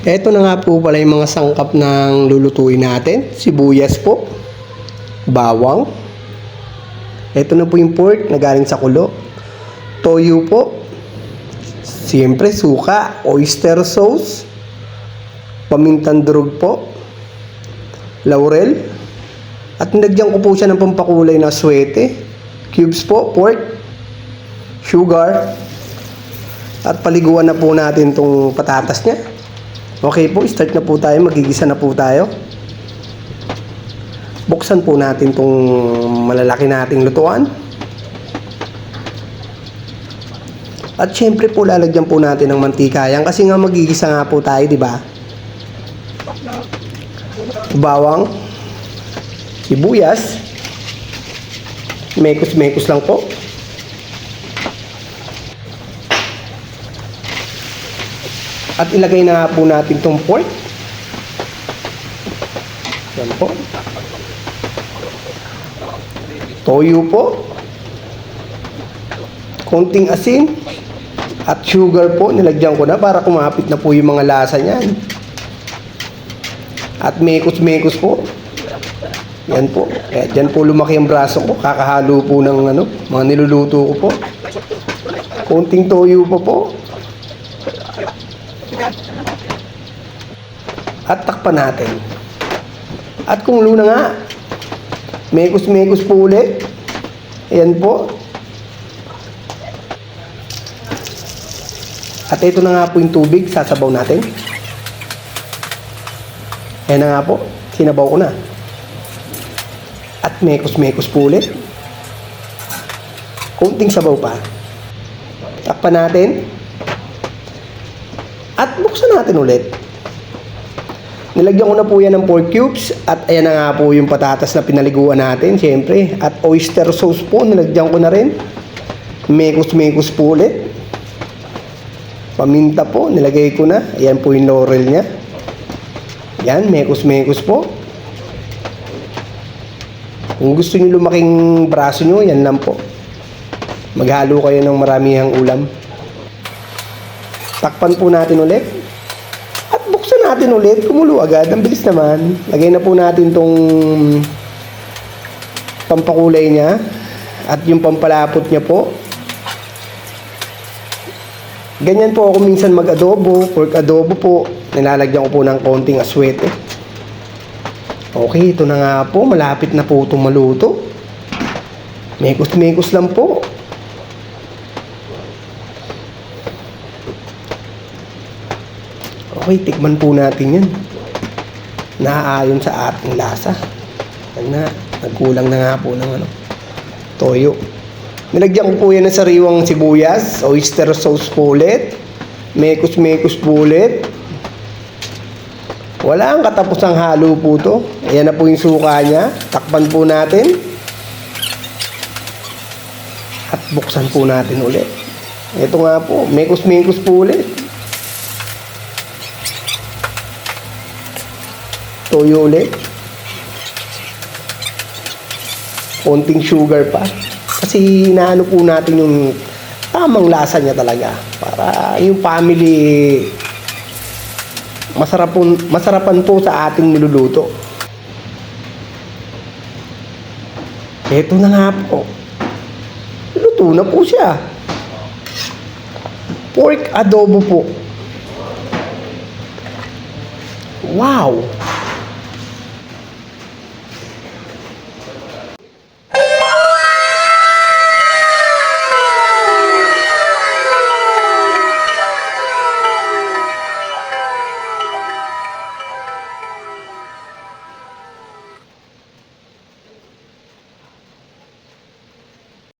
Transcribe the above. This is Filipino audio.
Ito na nga po pala yung mga sangkap ng lulutuin natin. Sibuyas po, bawang. Ito na po yung pork na galing sa kulo. Toyo po. Siyempre suka, oyster sauce, pamintang durog po, laurel. At nilagyan ko po siya ng pampakulay na aswete. Cubes po, pork, sugar. At paliguan na po natin itong patatas niya. Okay po, start na po tayo. Magigisa na po tayo. Buksan po natin itong malalaki nating lutuan. At syempre po lalagyan po natin ng mantika. Yan kasi nga magigisa nga po tayo, di ba? Bawang, sibuyas, mekos-mekos lang po. At ilagay na nga po natin itong pork. Yan po. Toyo po. Konting asin. At sugar po. Nilagyan ko na para kumapit na po yung mga lasa niyan. At mekos-mekos po. Yan po. Kaya dyan po lumaki ang braso ko. Kakahalo po ng mga niluluto ko po. Konting toyo po. At takpan natin. At kung luna nga, mekos-mekos po ulit. Ayan po. At ito na nga po yung tubig, sasabaw natin. Ayan na nga po, sinabaw ko na. At mekos-mekos po ulit. Kunting sabaw pa. Takpan natin. At buksan natin ulit. Nilagyan ko na po yan ng pork cubes. At ayan na nga po yung patatas na pinaliguan natin, syempre. At oyster sauce po, nilagyan ko na rin. Mekos-mekos po ulit. Paminta po, nilagay ko na. Ayan po yung laurel niya. Yan, mekos-mekos po. Kung gusto nyo lumaking braso nyo, yan lang po. Maghalo kayo ng maramihang ulam. Takpan po natin ulit. At buksan natin ulit. Kumulo agad. Ang bilis naman. Lagay na po natin tong pampakulay niya. At yung pampalapot niya po. Ganyan po ako minsan mag-adobo. Pork adobo po. Nilalagyan ko po ng konting aswete. Okay, ito na nga po. Malapit na po itong maluto. Mekos-mekos lang po. Okay, tikman po natin yan. Naaayon sa ating lasa. Yan na, nagkulang na nga po ng toyo. Nilagyan ko po yan ng sariwang sibuyas, oyster sauce po ulit, mekos-mekos po ulit. Wala ang katapusang halo po to. Ayan na po yung suka niya. Takpan po natin. At buksan po natin ulit. Ito nga po, mekos-mekos po ulit. Toyo ulit. Konting sugar pa. Kasi inaano po natin yung tamang lasa niya talaga. Para yung family masarapan po sa ating niluluto. Ito na nga po. Luto na po siya. Pork adobo po. Wow!